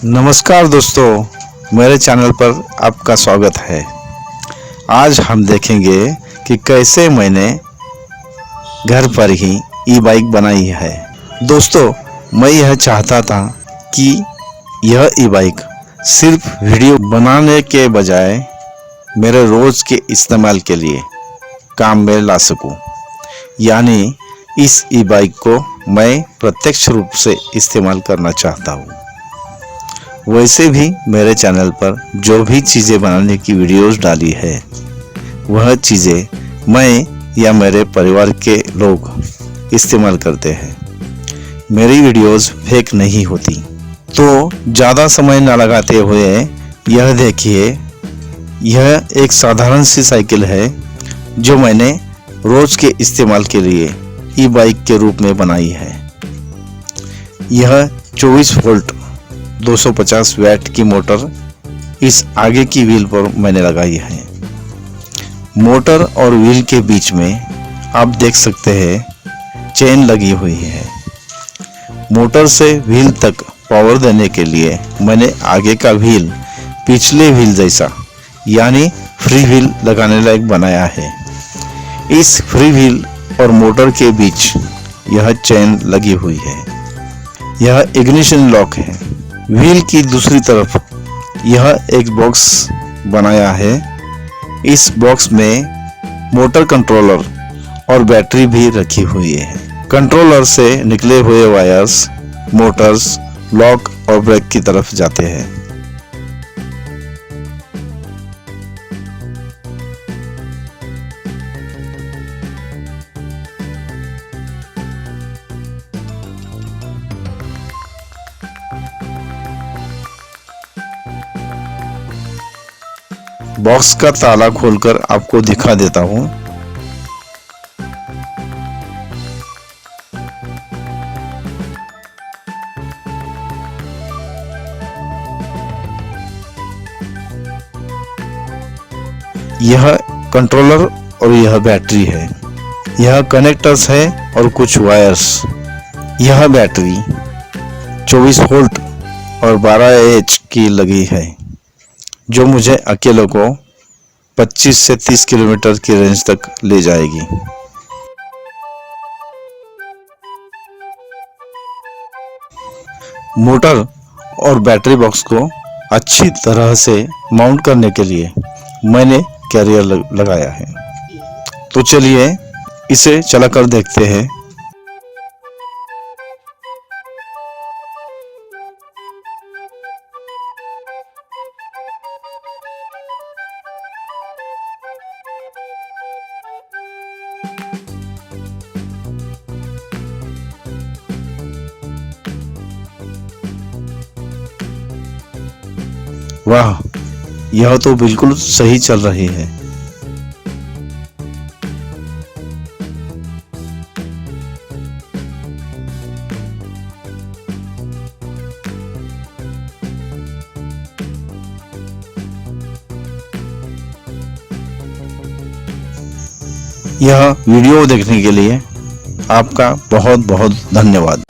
नमस्कार दोस्तों, मेरे चैनल पर आपका स्वागत है। आज हम देखेंगे कि कैसे मैंने घर पर ही ई बाइक बनाई है। दोस्तों, मैं यह चाहता था कि यह ई बाइक सिर्फ वीडियो बनाने के बजाय मेरे रोज़ के इस्तेमाल के लिए काम में ला सकूं। यानी इस ई बाइक को मैं प्रत्यक्ष रूप से इस्तेमाल करना चाहता हूं। वैसे भी मेरे चैनल पर जो भी चीज़ें बनाने की वीडियोस डाली है वह चीज़ें मैं या मेरे परिवार के लोग इस्तेमाल करते हैं। मेरी वीडियोस फेक नहीं होती। तो ज़्यादा समय न लगाते हुए यह देखिए, यह एक साधारण सी साइकिल है जो मैंने रोज़ के इस्तेमाल के लिए ई बाइक के रूप में बनाई है। यह 24 वोल्ट 250 वैट की मोटर इस आगे की व्हील पर मैंने लगाई है। मोटर और व्हील के बीच में आप देख सकते हैं चेन लगी हुई है। मोटर से व्हील तक पावर देने के लिए मैंने आगे का व्हील पिछले व्हील जैसा यानी फ्री व्हील लगाने लायक बनाया है। इस फ्री व्हील और मोटर के बीच यह चेन लगी हुई है। यह इग्निशन लॉक है। व्हील की दूसरी तरफ यह एक बॉक्स बनाया है। इस बॉक्स में मोटर कंट्रोलर और बैटरी भी रखी हुई है। कंट्रोलर से निकले हुए वायर्स मोटर्स, लॉक और ब्रेक की तरफ जाते हैं। बॉक्स का ताला खोलकर आपको दिखा देता हूं। यह कंट्रोलर और यह बैटरी है। यह कनेक्टर्स है और कुछ वायर्स। यह बैटरी 24 वोल्ट और 12 एच की लगी है जो मुझे अकेले को 25 से 30 किलोमीटर की रेंज तक ले जाएगी। मोटर और बैटरी बॉक्स को अच्छी तरह से माउंट करने के लिए मैंने कैरियर लगाया है। तो चलिए इसे चलाकर देखते हैं। वाह, यह तो बिल्कुल सही चल रही है। यह वीडियो देखने के लिए आपका बहुत बहुत धन्यवाद।